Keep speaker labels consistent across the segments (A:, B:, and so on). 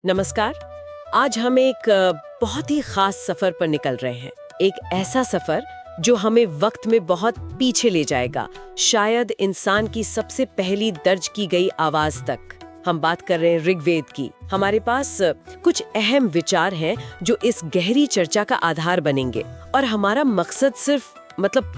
A: नमस्कार। आज हम एक बहुत ही खास सफर पर निकल रहे हैं। एक ऐसा सफर जो हमें वक्त में बहुत पीछे ले जाएगा, शायद इंसान की सबसे पहली दर्ज की गई आवाज तक। हम बात कर रहे हैं ऋग्वेद की। हमारे पास कुछ अहम विचार हैं जो इस गहरी चर्चा का आधार बनेंगे। और हमारा मकसद सिर्फ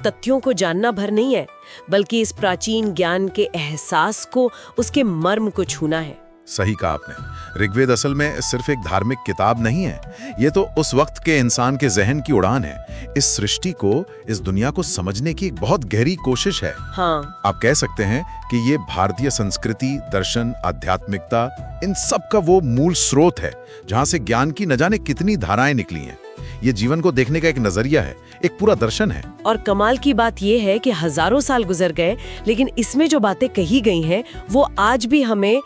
A: तथ्यों को जानना भर नहीं है, बल्कि इस प्राचीन ज्ञान के एहसास को, उसके मर्म को छूना है।
B: सही कहा आपने। ऋग्वेद असल में सिर्फ एक धार्मिक किताब नहीं है, ये तो उस वक्त के इंसान के जहन की उड़ान है। इस सृष्टि को, इस दुनिया को समझने की एक बहुत गहरी कोशिश है।
A: हाँ।
B: आप कह सकते हैं कि ये भारतीय संस्कृति, दर्शन, आध्यात्मिकता, इन सब का वो मूल स्रोत है जहां से ज्ञान की न जाने कितनी धाराएं निकली हैं। ये जीवन को देखने का एक नजरिया है, एक पूरा दर्शन है।
A: और कमाल की बात यह है कि हजारों साल गुजर गए, लेकिन इसमें जो बातें कही गई हैं वो आज भी हमें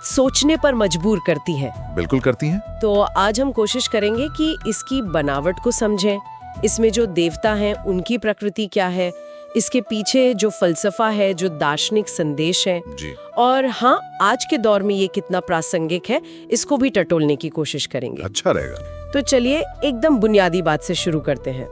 A: सोचने पर मजबूर करती हैं।
B: बिल्कुल करती हैं।
A: तो आज हम कोशिश करेंगे कि इसकी बनावट को समझें, इसमें जो देवता हैं उनकी प्रकृति क्या है, इसके पीछे जो फलसफा है, जो दार्शनिक संदेश है
B: जी।
A: और हाँ, आज के दौर में ये कितना प्रासंगिक है, इसको भी टटोलने की कोशिश करेंगे।
B: अच्छा रहेगा।
A: तो चलिए एकदम बुनियादी बात से शुरू करते हैं।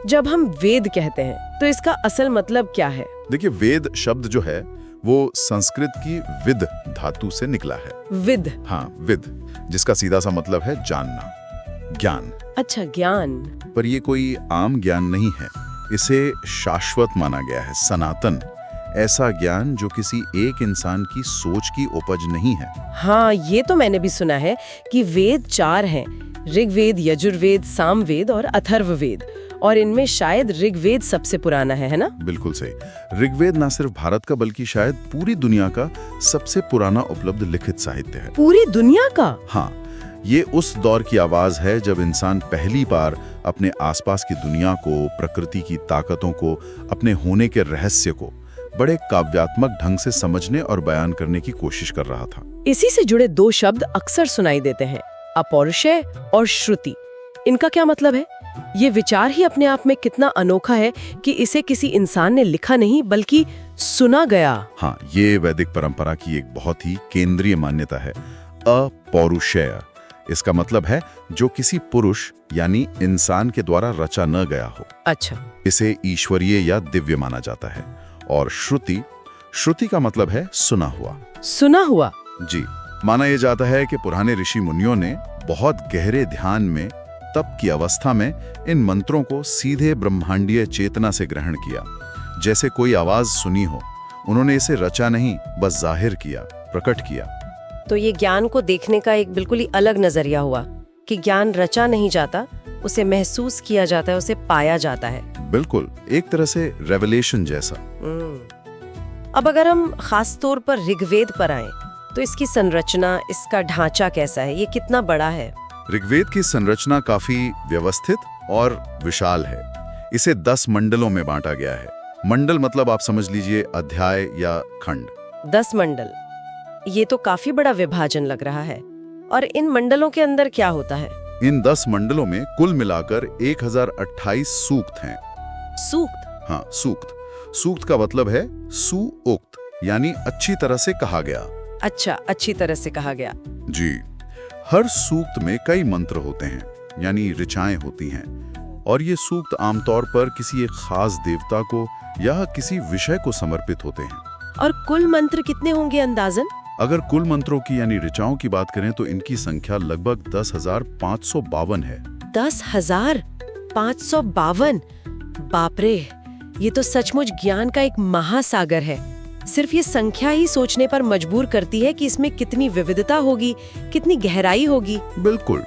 A: जब हम वेद कहते हैं तो इसका असल मतलब क्या है?
B: देखिए, वेद शब्द जो है वो संस्कृत की विद धातु से निकला है।
A: विद?
B: हाँ, विद, जिसका सीधा सा मतलब है जानना, ज्ञान।
A: अच्छा, ज्ञान।
B: पर ये कोई आम ज्ञान नहीं है, इसे शाश्वत माना गया है, सनातन। ऐसा ज्ञान जो किसी एक इंसान की सोच की उपज नहीं है।
A: हाँ, ये तो मैंने भी सुना है कि वेद 4 हैं, ऋग्वेद, यजुर्वेद, सामवेद और अथर्ववेद, और इनमें शायद ऋग्वेद सबसे पुराना है ना?
B: बिल्कुल सही। ऋग्वेद न सिर्फ भारत का बल्कि शायद पूरी दुनिया का सबसे पुराना उपलब्ध लिखित साहित्य है।
A: पूरी दुनिया का?
B: हाँ, ये उस दौर की आवाज है जब इंसान पहली बार अपने आसपास की दुनिया को, प्रकृति की ताकतों को, अपने होने के रहस्य को बड़े काव्यात्मक ढंग से समझने और बयान करने की कोशिश कर रहा था।
A: इसी से जुड़े 2 शब्द अक्सर सुनाई देते हैं, अपौरुषेय और श्रुति। इनका क्या मतलब है? ये विचार ही अपने आप में कितना अनोखा है कि इसे किसी इंसान ने लिखा नहीं बल्कि सुना गया।
B: हाँ, ये वैदिक परंपरा की एक बहुत ही केंद्रीय मान्यता है, अपौरुषेय। इसका मतलब है जो किसी पुरुष यानी इंसान के द्वारा रचा न गया हो।
A: अच्छा।
B: इसे ईश्वरीय या दिव्य माना जाता है। और श्रुति, श्रुति का मतलब है सुना हुआ।
A: सुना हुआ?
B: जी। माना यह जाता है कि पुराने ऋषि मुनियों ने बहुत गहरे ध्यान में, तप की अवस्था में इन मंत्रों को सीधे ब्रह्मांडीय चेतना से ग्रहण किया, जैसे कोई आवाज सुनी हो। उन्होंने इसे रचा नहीं, बस जाहिर किया, प्रकट किया।
A: तो ये ज्ञान को देखने का एक बिल्कुल ही अलग नजरिया हुआ कि ज्ञान रचा नहीं जाता, उसे महसूस किया जाता है, उसे पाया जाता है।
B: बिल्कुल, एक तरह से रेवलेशन जैसा।
A: अब अगर हम खास तौर पर ऋग्वेद पर आएं, तो इसकी संरचना, इसका ढांचा कैसा है? ये कितना बड़ा है?
B: ऋग्वेद की संरचना काफी व्यवस्थित और विशाल है। इसे 10 मंडलों में बांटा गया है। मंडल मतलब आप समझ लीजिए अध्याय या खंड।
A: 10 मंडल, ये तो काफी बड़ा विभाजन लग रहा है। और इन मंडलों के अंदर क्या होता है?
B: इन 10 मंडलों में कुल मिलाकर 1028 सूक्त हैं।
A: सूक्त?
B: हाँ, सूक्त। सूक्त का मतलब है सुउक्त, यानी अच्छी तरह से कहा गया।
A: अच्छा, अच्छी तरह से कहा गया।
B: जी। हर सूक्त में कई मंत्र होते हैं, यानी ऋचाएं होती हैं, और ये सूक्त आमतौर पर किसी एक खास देवता को या किसी विषय को समर्पित होते हैं।
A: और कुल मंत्र कितने होंगे अंदाजन?
B: अगर कुल मंत्रों की यानी ऋचाओं की बात करें तो इनकी संख्या लगभग 10,552 है।
A: 10,552? बाप रे, ये तो सचमुच ज्ञान का एक महासागर है। सिर्फ ये संख्या ही सोचने पर मजबूर करती है कि इसमें कितनी विविधता होगी, कितनी गहराई होगी।
B: बिल्कुल।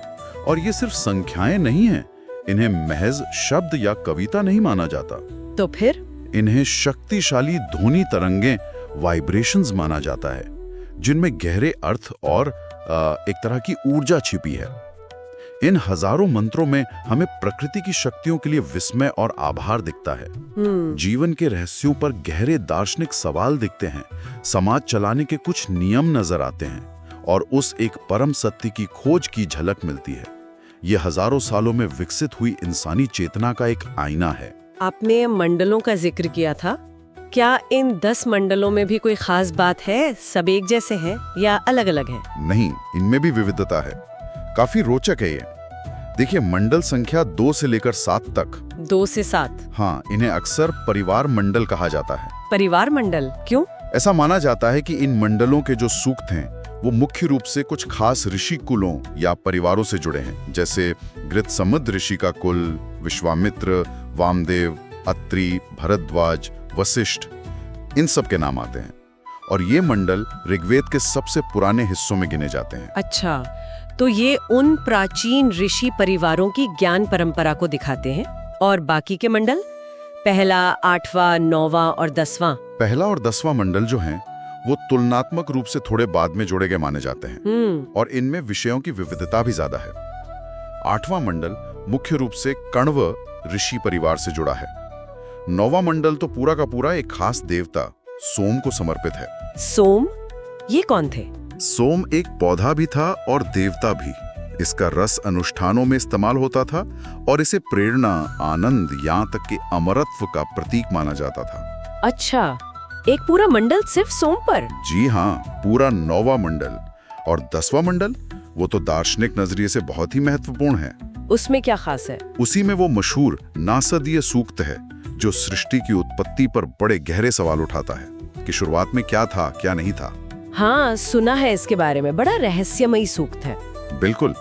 B: और ये सिर्फ संख्याएं नहीं हैं, इन्हें महज शब्द या कविता नहीं माना जाता।
A: तो फिर? इन्हें
B: शक्तिशाली ध्वनि तरंगें, वाइब्रेशंस माना जाता है, जिनमें गहरे अर्थ और एक तरह की ऊर्जा छिपी है। इन हजारों मंत्रों में हमें प्रकृति की शक्तियों के लिए विस्मय और आभार दिखता है। जीवन के रहस्यों पर गहरे दार्शनिक सवाल दिखते हैं, समाज चलाने के कुछ नियम नजर आते हैं, और उस एक परम सत्य की खोज की झलक मिलती है। ये हजारों सालों में विकसित हुई इंसानी चेतना का एक आईना है।
A: आपने मंडलों का जिक्र किया था, क्या इन 10 मंडलों में भी कोई खास बात है? सब एक जैसे हैं या अलग-अलग हैं?
B: नहीं, इनमें भी विविधता है। काफी रोचक है ये। देखिए, मंडल संख्या 2 से लेकर 7 तक।
A: 2 से 7।
B: हाँ, इन्हें अक्सर परिवार मंडल कहा जाता है।
A: परिवार मंडल क्यों?
B: ऐसा माना जाता है कि इन मंडलों के जो सूक्त हैं वो मुख्य रूप से कुछ खास ऋषि कुलों या परिवारों से जुड़े हैं, जैसे गृतसमुद ऋषि का कुल, विश्वामित्र, वामदेव, अत्रि, भरद्वाज, वशिष्ठ, इन सब के नाम आते हैं। और ये मंडल ऋग्वेद के सबसे पुराने हिस्सों में गिने जाते हैं।
A: अच्छा, तो ये उन प्राचीन ऋषि परिवारों की ज्ञान परंपरा को दिखाते हैं। और बाकी के मंडल, पहला, 8वां, 9वां और 10वां?
B: पहला और 10वां मंडल जो हैं वो तुलनात्मक रूप से थोड़े बाद में जोड़े गए माने जाते हैं और इनमें विषयों की विविधता भी ज्यादा है। 8वां मंडल मुख्य रूप से कण्व ऋषि परिवार से जुड़ा है। 9वां मंडल तो पूरा का पूरा एक खास देवता सोम को समर्पित है।
A: सोम? ये कौन थे?
B: सोम एक पौधा भी था और देवता भी। इसका रस अनुष्ठानों में इस्तेमाल होता था और इसे प्रेरणा, आनंद, यहाँ तक कि अमरत्व का प्रतीक माना जाता था।
A: अच्छा, एक पूरा मंडल सिर्फ सोम पर?
B: जी हाँ, पूरा 9वां मंडल। और 10वां मंडल, वो तो दार्शनिक नजरिए से बहुत ही महत्वपूर्ण है।
A: उसमें क्या खास है?
B: उसी में वो मशहूर नासदीय सूक्त है जो सृष्टि की उत्पत्ति पर बड़े गहरे सवाल उठाता है कि शुरुआत में क्या था, क्या नहीं था।
A: हाँ, सुना है इसके बारे में। बड़ा रहस्यमयी सूक्त है।
B: बिल्कुल।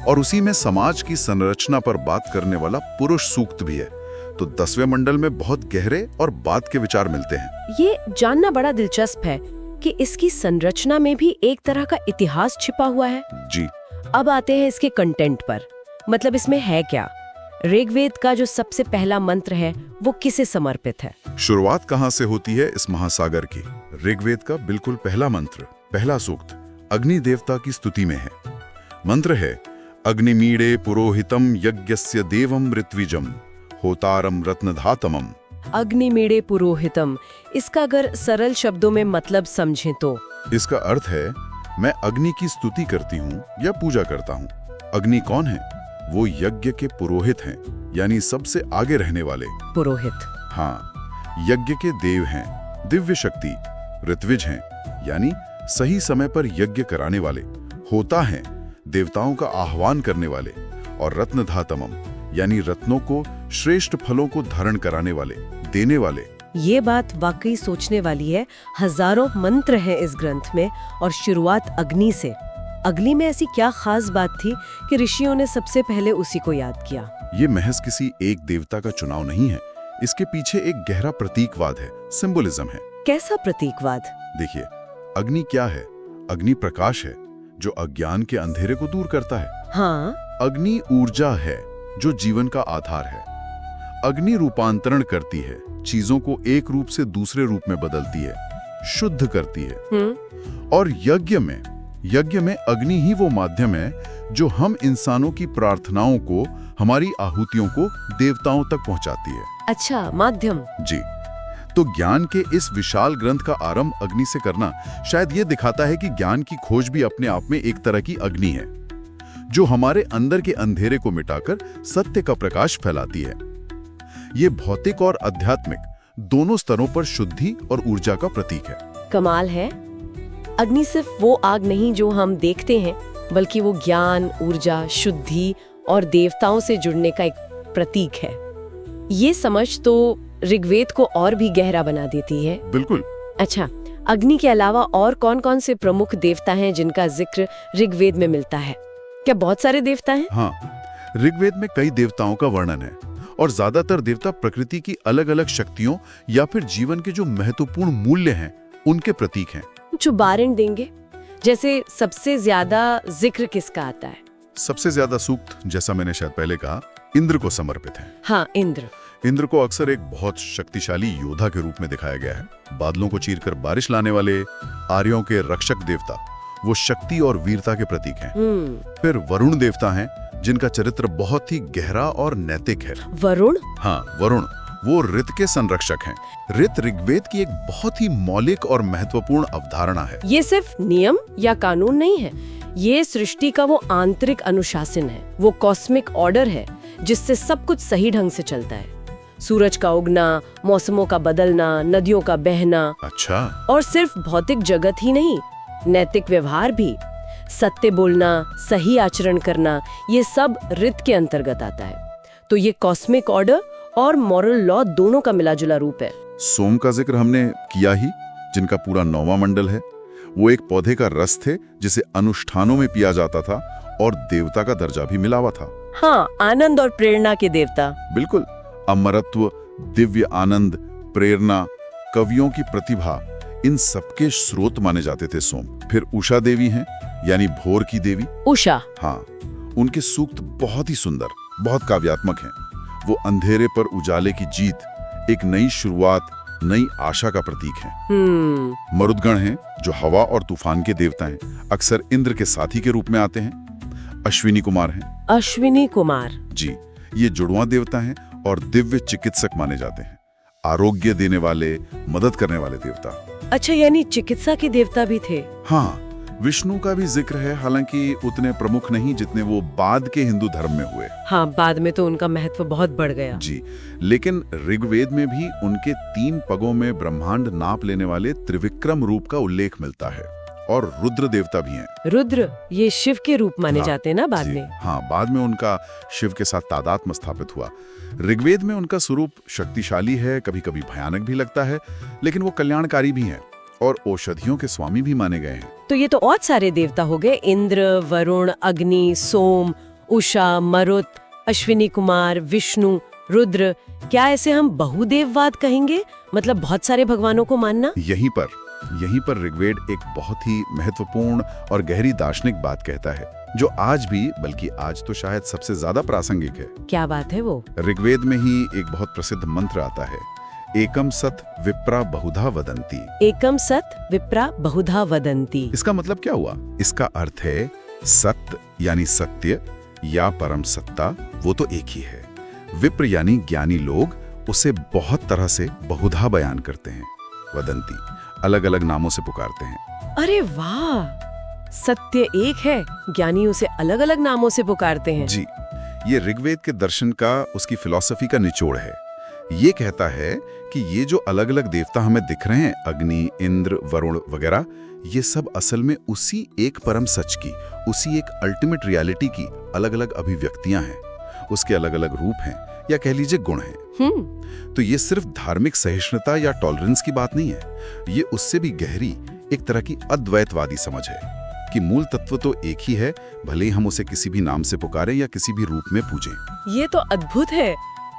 B: और उसी में समाज की संरचना पर बात करने वाला पुरुष सूक्त भी है। तो 10वें मंडल में बहुत गहरे और बात के विचार मिलते हैं।
A: ये जानना बड़ा दिलचस्प है कि इसकी संरचना में भी एक तरह का इतिहास छिपा हुआ है।
B: जी।
A: अब आते हैं इसके कंटेंट पर। मतलब इसमें है क्या? ऋग्वेद का जो सबसे पहला मंत्र है वो किसे समर्पित है?
B: शुरुआत कहाँ से होती है इस महासागर की? ऋग्वेद का बिल्कुल पहला मंत्र, पहला सूक्त अग्नि देवता की स्तुति में है। मंत्र है, अग्निमीडे पुरोहितम यज्ञस्य देवम ऋत्विजम होतारम रत्नधातमम।
A: अग्निमीडे पुरोहितम, इसका अगर सरल शब्दों में मतलब समझें तो?
B: इसका अर्थ है, मैं अग्नि की स्तुति करती हूँ या पूजा करता हूँ। अग्नि कौन है? वो यज्ञ के पुरोहित हैं, यानी सबसे आगे रहने वाले।
A: पुरोहित?
B: हाँ, यज्ञ के देव हैं, दिव्य शक्ति। ऋत्विज हैं, यानी सही समय पर यज्ञ कराने वाले। होता है, देवताओं का आह्वान करने वाले। और रत्नधातमम, यानी रत्नों को, श्रेष्ठ फलों को धारण कराने वाले, देने वाले।
A: ये बात वाकई सोचने वाली है। हजारों मंत्र हैं इस ग्रंथ में और शुरुआत अग्नि से। अग्नि में ऐसी क्या खास बात थी कि ऋषियों ने सबसे पहले उसी को याद किया?
B: ये महज किसी एक देवता का चुनाव नहीं है। इसके पीछे एक गहरा प्रतीकवाद है, सिंबोलिज्म है।
A: कैसा प्रतीकवाद?
B: देखिए, अग्नि क्या है? अग्नि प्रकाश है जो अज्ञान के अंधेरे को दूर करता है।
A: हाँ।
B: अग्नि ऊर्जा है जो जीवन का आधार है। अग्नि रूपांतरण करती है, चीजों को एक रूप से दूसरे रूप में बदलती है, शुद्ध करती है। और यज्ञ में अग्नि ही वो माध्यम है जो हम इंसानों की प्रार्थनाओं को, हमारी आहुतियों को देवताओं तक पहुंचाती है।
A: अच्छा, माध्यम।
B: जी। तो ज्ञान के इस विशाल ग्रंथ का आरंभ अग्नि से करना शायद ये दिखाता है कि ज्ञान की खोज भी अपने आप में एक तरह की अग्नि है जो हमारे अंदर के अंधेरे को मिटाकर सत्य का प्रकाश फैलाती है। ये भौतिक और आध्यात्मिक दोनों स्तरों पर शुद्धि और ऊर्जा का प्रतीक है।
A: कमाल है। अग्नि सिर्फ वो आग नहीं जो हम देखते हैं, बल्कि वो ज्ञान, ऊर्जा, शुद्धि और देवताओं से जुड़ने का एक प्रतीक है। ये समझ तो ऋग्वेद को और भी गहरा बना देती है।
B: बिल्कुल।
A: अच्छा, अग्नि के अलावा और कौन-कौन से प्रमुख देवता हैं जिनका जिक्र ऋग्वेद में मिलता है? क्या बहुत सारे देवता हैं?
B: हाँ, ऋग्वेद में कई देवताओं का वर्णन है और ज्यादातर देवता प्रकृति की अलग-अलग शक्तियों या फिर जीवन के जो महत्वपूर्ण मूल्य हैं उनके प्रतीक हैं।
A: जो उदाहरण देंगे? जैसे सबसे ज्यादा जिक्र किसका आता है?
B: सबसे ज्यादा सूक्त, जैसा मैंने शायद पहले कहा, इंद्र को समर्पित है।
A: हाँ, इंद्र
B: को अक्सर एक बहुत शक्तिशाली योद्धा के रूप में दिखाया गया है। बादलों को चीरकर बारिश लाने वाले, आर्यों के रक्षक देवता, वो शक्ति और वीरता के प्रतीक हैं। फिर वरुण देवता हैं जिनका चरित्र बहुत ही गहरा और नैतिक है।
A: वरुण?
B: हाँ, वरुण वो ऋत के संरक्षक हैं। ऋत ऋग्वेद की एक बहुत ही मौलिक और महत्वपूर्ण अवधारणा है।
A: ये सिर्फ नियम या कानून नहीं है, ये सृष्टि का वो आंतरिक अनुशासन है, वो कॉस्मिक ऑर्डर है जिससे सब कुछ सही ढंग से चलता है। सूरज का उगना, मौसमों का बदलना, नदियों का बहना।
B: अच्छा।
A: और सिर्फ भौतिक जगत ही नहीं, नैतिक व्यवहार भी, सत्य बोलना, सही आचरण करना, ये सब ऋत के अंतर्गत आता है। तो ये कॉस्मिक ऑर्डर और मॉरल लॉ दोनों का मिलाजुला रूप है।
B: सोम का जिक्र हमने किया ही, जिनका पूरा 9वां मंडल है। वो एक पौधे का रस थे जिसे अनुष्ठानों में पिया जाता था और देवता का दर्जा भी मिला हुआ था।
A: हाँ, आनंद और प्रेरणा के देवता।
B: बिल्कुल। अमरत्व, दिव्य आनंद, प्रेरणा, कवियों की प्रतिभा, इन सबके स्रोत माने जाते थे सोम। फिर उषा देवी हैं, यानी भोर की देवी।
A: उषा।
B: हाँ, उनके सूक्त बहुत ही सुंदर, बहुत काव्यात्मक हैं। वो अंधेरे पर उजाले की जीत, एक नई शुरुआत, नई आशा का प्रतीक हैं। मरुदगण हैं, जो हवा और तूफान के देवता हैं, अक्सर इंद्र के साथी के रूप में आते हैं। अश्विनी कुमार हैं।
A: अश्विनी कुमार
B: जी, ये जुड़वां देवता हैं और दिव्य चिकित्सक माने जाते हैं, आरोग्य देने वाले, मदद करने वाले देवता।
A: अच्छा, यानी चिकित्सा के देवता भी थे।
B: हाँ, विष्णु का भी जिक्र है, हालांकि उतने प्रमुख नहीं जितने वो बाद के हिंदू धर्म में हुए।
A: हाँ, बाद में तो उनका महत्व बहुत बढ़ गया।
B: जी, लेकिन ऋग्वेद में भी उनके 3 पगों में ब्रह्मांड नाप लेने वाले त्रिविक्रम रूप का उल्लेख मिलता है। और रुद्र देवता भी हैं।
A: रुद्र, ये शिव के रूप माने जाते हैं ना बाद
B: जी,
A: में।
B: हाँ, बाद में उनका शिव के साथ तादात्म्य स्थापित हुआ। ऋग्वेद में उनका स्वरूप शक्तिशाली है, कभी कभी भयानक भी लगता है, लेकिन वो कल्याणकारी भी हैं और औषधियों के स्वामी भी माने गए हैं।
A: तो ये तो और सारे देवता हो गए, इंद्र, वरुण, अग्नि, सोम, उषा, मरुत, अश्विनी कुमार, विष्णु, रुद्र। क्या ऐसे हम बहुदेववाद कहेंगे, मतलब बहुत सारे भगवानों को मानना?
B: यहीं पर ऋग्वेद एक बहुत ही महत्वपूर्ण और गहरी दार्शनिक बात कहता है, जो आज भी, बल्कि आज तो शायद सबसे ज्यादा प्रासंगिक है।
A: क्या बात है वो?
B: ऋग्वेद में ही एक बहुत प्रसिद्ध मंत्र आता है, एकम सत विप्रा बहुधा वदंती।
A: एकम सत विप्रा बहुधा वदंती।
B: इसका मतलब क्या हुआ? इसका अर्थ है सत्य यानी सत्य या परम सत्ता, वो तो एक ही है। विप्र यानी ज्ञानी लोग उसे बहुत तरह से बहुधा बयान करते हैं। वदंती, अलग अलग नामों से पुकारते हैं।
A: अरे वाह, सत्य एक है, ज्ञानी उसे अलग अलग नामों से पुकारते हैं।
B: जी, ये ऋग्वेद के दर्शन का, उसकी फिलॉसफी का निचोड़ है। ये कहता है कि ये जो अलग अलग देवता हमें दिख रहे हैं, अग्नि, इंद्र, वरुण वगैरह, ये सब असल में उसी एक परम सच की, उसी एक अल्टीमेट रियलिटी की अलग अलग अभिव्यक्तियां हैं, उसके अलग अलग रूप हैं, या कह लीजिए गुण हैं। तो ये सिर्फ धार्मिक सहिष्णुता या टॉलरेंस की बात नहीं है, ये उससे भी गहरी एक तरह की अद्वैतवादी समझ है कि मूल तत्व तो एक ही है, भले ही हम उसे किसी भी नाम से पुकारें या किसी भी रूप में पूजें।
A: ये तो अद्भुत है।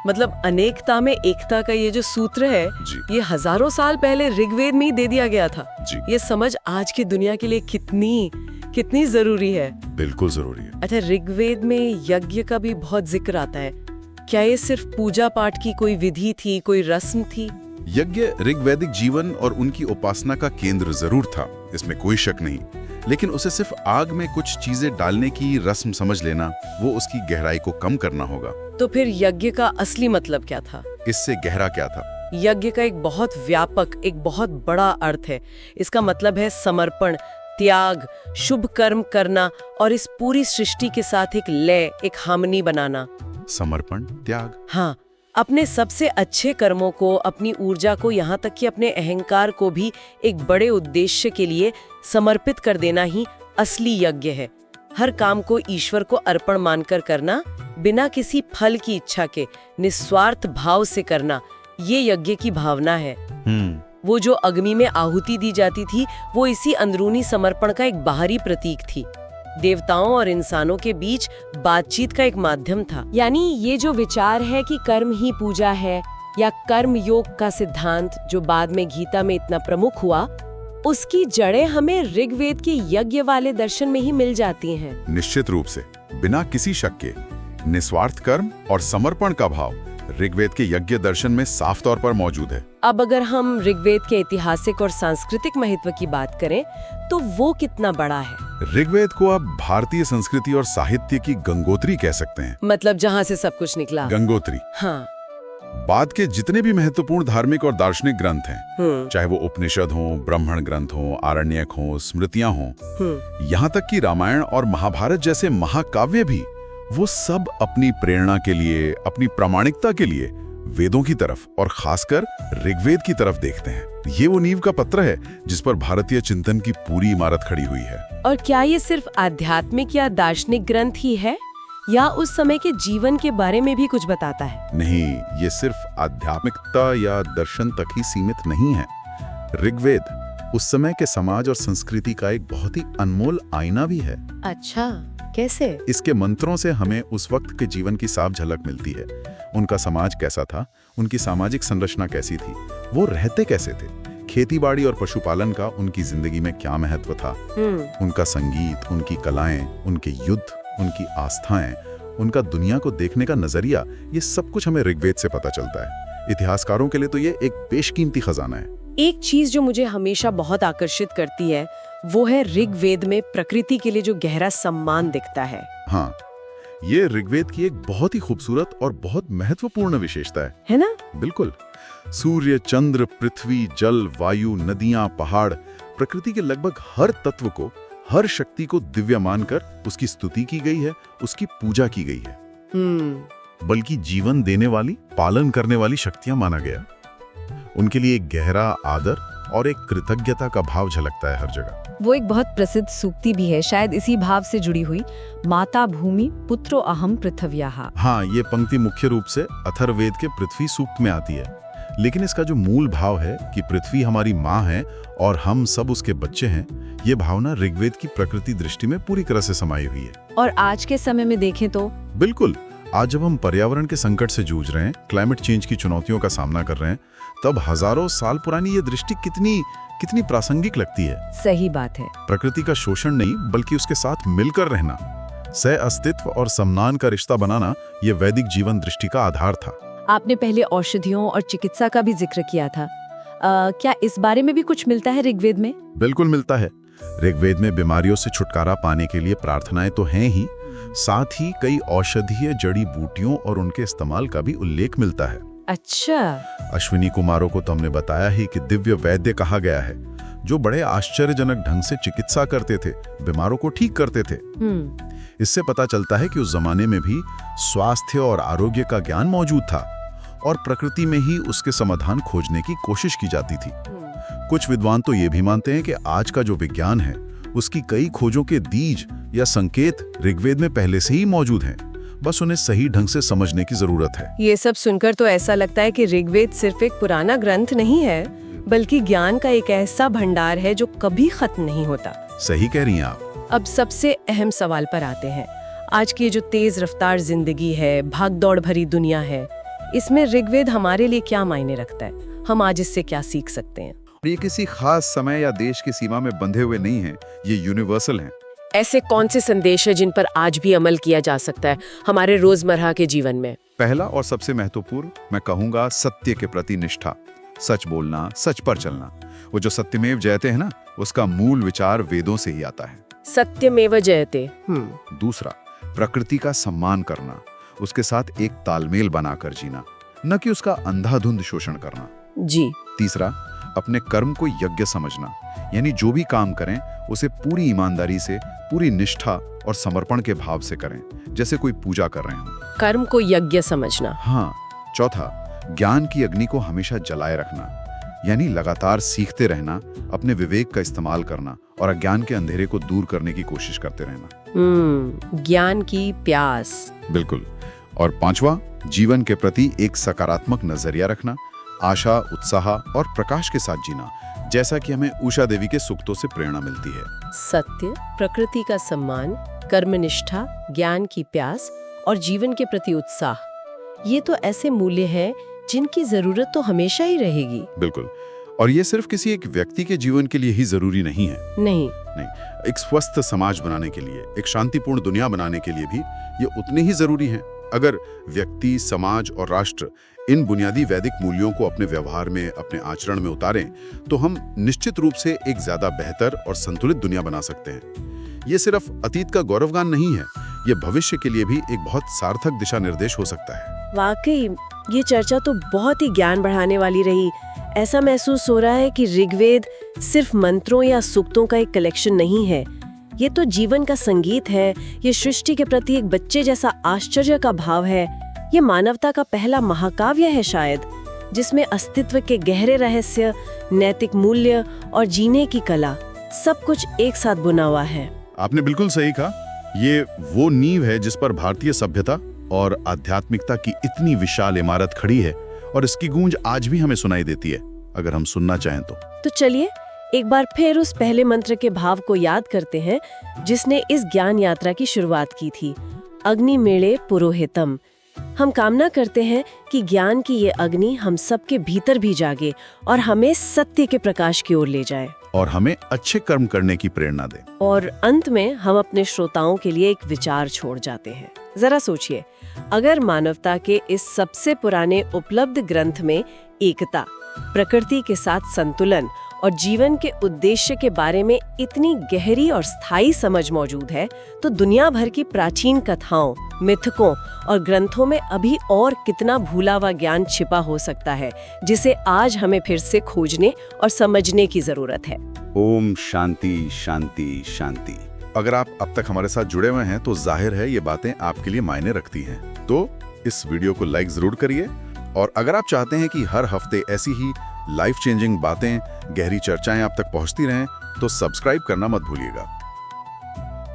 A: मतलब अनेकता में एकता का ये जो सूत्र है, ये हजारों साल पहले ऋग्वेद में ही दे दिया गया था। ये समझ आज की दुनिया के लिए कितनी जरूरी है।
B: बिल्कुल जरूरी है।
A: अच्छा, ऋग्वेद में यज्ञ का भी बहुत जिक्र आता है। क्या ये सिर्फ पूजा पाठ की कोई विधि थी, कोई रस्म थी?
B: यज्ञ ऋग्वैदिक जीवन और उनकी उपासना का केंद्र जरूर था, इसमें कोई शक नहीं, लेकिन उसे सिर्फ आग में कुछ चीजें डालने की रस्म समझ लेना, वो उसकी गहराई को कम करना होगा।
A: तो फिर यज्ञ का असली मतलब क्या था?
B: इससे गहरा क्या था?
A: यज्ञ का एक बहुत व्यापक, एक बहुत बड़ा अर्थ है। इसका मतलब है समर्पण, त्याग, शुभ कर्म करना और इस पूरी सृष्टि के साथ एक लय, एक हार्मनी बनाना।
B: समर्पण, त्याग।
A: हाँ, अपने सबसे अच्छे कर्मों को, अपनी ऊर्जा को, यहाँ तक कि अपने अहंकार को भी एक बड़े उद्देश्य के लिए समर्पित कर देना ही असली यज्ञ है। हर काम को ईश्वर को अर्पण मानकर करना, बिना किसी फल की इच्छा के, निस्वार्थ भाव से करना, ये यज्ञ की भावना है। वो जो अग्नि में आहुति दी जाती थी, वो इसी अंदरूनी समर्पण का एक बाहरी प्रतीक थी। देवताओं और इंसानों के बीच बातचीत का एक माध्यम था। यानी ये जो विचार है कि कर्म ही पूजा है, या कर्म योग का सिद्धांत जो बाद में गीता में इतना प्रमुख हुआ, उसकी जड़ें हमें ऋग्वेद के यज्ञ वाले दर्शन में ही मिल जाती हैं।
B: निश्चित रूप से, बिना किसी शक के, निस्वार्थ कर्म और समर्पण का भाव ऋग्वेद के यज्ञ दर्शन में साफ तौर पर मौजूद है।
A: अब अगर हम ऋग्वेद के ऐतिहासिक और सांस्कृतिक महत्व की बात करें, तो वो कितना बड़ा है?
B: ऋग्वेद को आप भारतीय संस्कृति और साहित्य की गंगोत्री कह सकते हैं।
A: मतलब जहाँ से सब कुछ निकला।
B: गंगोत्री।
A: हाँ।
B: बाद के जितने भी महत्वपूर्ण धार्मिक और दार्शनिक ग्रंथ हैं, चाहे वो उपनिषद हों, ब्राह्मण ग्रंथ हों, आरण्यक हों, स्मृतियां हों, यहाँ तक कि रामायण और महाभारत जैसे महाकाव्य भी, वो सब अपनी प्रेरणा के लिए, अपनी प्रामाणिकता के लिए वेदों की तरफ और खासकर ऋग्वेद की तरफ देखते हैं। ये वो नींव का पत्र है जिस पर भारतीय चिंतन की पूरी इमारत खड़ी हुई है।
A: और क्या ये सिर्फ आध्यात्मिक या दार्शनिक ग्रंथ ही है या उस समय के जीवन के बारे में भी कुछ बताता है?
B: नहीं, ये सिर्फ आध्यात्मिकता या दर्शन तक ही सीमित नहीं है। ऋग्वेद उस समय के समाज और संस्कृति का एक बहुत ही अनमोल आईना भी है।
A: अच्छा, कैसे?
B: इसके मंत्रों से हमें उस वक्त के जीवन की साफ झलक मिलती है। उनका समाज कैसा था, उनकी सामाजिक संरचना कैसी थी, वो रहते कैसे थे, खेतीबाड़ी और पशुपालन का उनकी जिंदगी में क्या महत्व था, उनका संगीत, उनकी कलाएं, उनके युद्ध, उनकी आस्थाएं, उनका दुनिया को देखने का नजरिया, ये सब कुछ हमें ऋग्वेद से पता चलता है। इतिहासकारों के लिए तो ये एक बेशकीमती खजाना है।
A: एक चीज जो मुझे हमेशा बहुत आकर्षित करती है वो है ऋग्वेद में प्रकृति के लिए जो गहरा सम्मान दिखता है।
B: हाँ, ये ऋग्वेद की एक बहुत ही खूबसूरत और बहुत महत्वपूर्ण विशेषता है
A: ना?
B: बिल्कुल। सूर्य, चंद्र, पृथ्वी, जल, वायु, नदियां, पहाड़, प्रकृति के लगभग हर तत्व को, हर शक्ति को दिव्य मानकर उसकी स्तुति की गई है, उसकी पूजा की गई है। बल्कि जीवन देने वाली, पालन करने वाली शक्तियां माना गया। उनके लिए एक गहरा आदर और एक कृतज्ञता का भाव झलकता है हर जगह।
C: वो एक बहुत प्रसिद्ध सूक्ति भी है, शायद इसी भाव से जुड़ी हुई, माता भूमि पुत्रो अहम पृथव्याः।
B: हाँ, ये पंक्ति मुख्य रूप से अथर्ववेद के पृथ्वी सूक्त में आती है, लेकिन इसका जो मूल भाव है कि पृथ्वी हमारी माँ है और हम सब उसके बच्चे हैं, ये भावना ऋग्वेद की प्रकृति दृष्टि में पूरी तरह से समाई हुई है।
C: और आज के समय में देखें तो
B: बिल्कुल, आज जब हम पर्यावरण के संकट से जूझ रहे हैं, क्लाइमेट चेंज की चुनौतियों का सामना कर रहे हैं, तब हजारों साल पुरानी ये दृष्टि कितनी प्रासंगिक लगती है।
C: सही बात है।
B: प्रकृति का शोषण नहीं, बल्कि उसके साथ मिलकर रहना, सह अस्तित्व और सम्मान का रिश्ता बनाना, ये वैदिक जीवन दृष्टि का आधार था।
C: आपने पहले औषधियों और चिकित्सा का भी जिक्र किया था। क्या इस बारे में भी कुछ मिलता है ऋग्वेद में?
B: बिल्कुल मिलता है। ऋग्वेद में बीमारियों से छुटकारा पाने के लिए प्रार्थनाएं तो हैं ही, साथ ही कई औषधीय जड़ी बूटियों और उनके इस्तेमाल का भी उल्लेख मिलता है।
C: अच्छा।
B: अश्विनी कुमारों को तो हमने बताया ही कि दिव्य वैद्य कहा गया है, जो बड़े आश्चर्यजनक ढंग से चिकित्सा करते थे, बीमारों को ठीक करते थे। इससे पता चलता है कि उस जमाने में भी स्वास्थ्य और आरोग्य का ज्ञान मौजूद था और प्रकृति में ही उसके समाधान खोजने की कोशिश की जाती थी। कुछ विद्वान तो ये भी मानते हैं कि आज का जो विज्ञान है, उसकी कई खोजों के बीज या संकेत ऋग्वेद में पहले से ही मौजूद हैं, बस उन्हें सही ढंग से समझने की जरूरत है।
A: ये सब सुनकर तो ऐसा लगता है कि ऋग्वेद सिर्फ एक पुराना ग्रंथ नहीं है, बल्कि ज्ञान का एक ऐसा भंडार है जो कभी खत्म नहीं होता।
B: सही कह रही हैं आप।
A: अब सबसे अहम सवाल पर आते हैं। आज की जो तेज रफ्तार जिंदगी है, भागदौड़ भरी दुनिया है, इसमें ऋग्वेद हमारे लिए क्या मायने रखता है? हम आज इससे क्या सीख सकते हैं?
D: ये किसी खास समय या देश की सीमा में बंधे हुए नहीं हैं, ये यूनिवर्सल हैं।
A: ऐसे कौन से संदेश है जिन पर आज भी अमल किया जा सकता है हमारे रोजमर्रा के जीवन में?
D: पहला और सबसे महत्वपूर्ण मैं कहूँगा सत्य के प्रति निष्ठा, सच बोलना, सच पर चलना। वो जो सत्यमेव जयते है ना, उसका मूल विचार वेदों से ही आता है।
A: सत्यमेव जयते।
D: दूसरा, प्रकृति का सम्मान करना, उसके साथ एक तालमेल बनाकर जीना, न कि उसका अंधाधुंध शोषण करना।
A: जी।
D: तीसरा, अपने कर्म को यज्ञ समझना, यानी जो भी काम करें उसे पूरी ईमानदारी से, पूरी निष्ठा और समर्पण के भाव से करें, जैसे कोई पूजा कर रहे हों।
A: कर्म को यज्ञ समझना।
D: हाँ। चौथा, ज्ञान की अग्नि को हमेशा जलाए रखना, यानी लगातार सीखते रहना, अपने विवेक का इस्तेमाल करना और अज्ञान के अंधेरे को दूर करने की कोशिश करते रहना।
A: ज्ञान की प्यास।
D: बिल्कुल। और पांचवा, जीवन के प्रति एक सकारात्मक नजरिया रखना, आशा, उत्साह और प्रकाश के साथ जीना, जैसा कि हमें उषा देवी के सूक्तों से प्रेरणा मिलती है।
A: सत्य, प्रकृति का सम्मान, कर्मनिष्ठा, ज्ञान की प्यास और जीवन के प्रति उत्साह, ये तो ऐसे मूल्य हैं जिनकी जरूरत तो हमेशा ही रहेगी।
D: बिल्कुल। और ये सिर्फ किसी एक व्यक्ति के जीवन के लिए ही जरूरी नहीं है।
A: नहीं,
D: एक स्वस्थ समाज बनाने के लिए, एक शांतिपूर्ण दुनिया बनाने के लिए भी ये उतने ही जरूरी हैं। अगर व्यक्ति, समाज और राष्ट्र इन बुनियादी वैदिक मूल्यों को अपने व्यवहार में, अपने आचरण में उतारें, तो हम निश्चित रूप से एक ज्यादा बेहतर और संतुलित दुनिया बना सकते हैं। ये सिर्फ अतीत का गौरवगान नहीं है, ये भविष्य के लिए भी एक बहुत सार्थक दिशा निर्देश हो सकता है।
A: वाकई ये चर्चा तो बहुत ही ज्ञान बढ़ाने वाली रही। ऐसा महसूस हो रहा है कि ऋग्वेद सिर्फ मंत्रों या सूक्तों का एक कलेक्शन नहीं है, ये तो जीवन का संगीत है, ये सृष्टि के प्रति एक बच्चे जैसा आश्चर्य का भाव है, ये मानवता का पहला महाकाव्य है शायद, जिसमें अस्तित्व के गहरे रहस्य, नैतिक मूल्य और जीने की कला सब कुछ एक साथ बुना हुआ है।
D: आपने बिल्कुल सही कहा। ये वो नींव है जिस पर भारतीय सभ्यता और आध्यात्मिकता की इतनी विशाल इमारत खड़ी है, और इसकी गूंज आज भी हमें सुनाई देती है, अगर हम सुनना चाहें तो
A: चलिए एक बार फिर उस पहले मंत्र के भाव को याद करते हैं जिसने इस ज्ञान यात्रा की शुरुआत की थी। अग्नि मेळे पुरोहितम। हम कामना करते हैं कि ज्ञान की ये अग्नि हम सबके भीतर भी जागे और हमें सत्य के प्रकाश की ओर ले जाए,
D: और हमें अच्छे कर्म करने की प्रेरणा दे।
A: और अंत में हम अपने श्रोताओं के लिए एक विचार छोड़ जाते हैं। जरा सोचिए, अगर मानवता के इस सबसे पुराने उपलब्ध ग्रंथ में एकता, प्रकृति के साथ संतुलन और जीवन के उद्देश्य के बारे में इतनी गहरी और स्थायी समझ मौजूद है, तो दुनिया भर की प्राचीन कथाओं, मिथकों और ग्रंथों में अभी और कितना भूला हुआ ज्ञान छिपा हो सकता है, जिसे आज हमें फिर से खोजने और समझने की जरूरत है।
D: ओम शांति शांति शांति। अगर आप अब तक हमारे साथ जुड़े हुए हैं तो जाहिर है ये बातें आपके लिए मायने रखती हैं। तो इस वीडियो को लाइक जरूर करिए, और अगर आप चाहते हैं कि हर हफ्ते ऐसी ही लाइफ चेंजिंग बातें, गहरी चर्चाएं आप तक पहुंचती रहें, तो सब्सक्राइब करना मत भूलिएगा।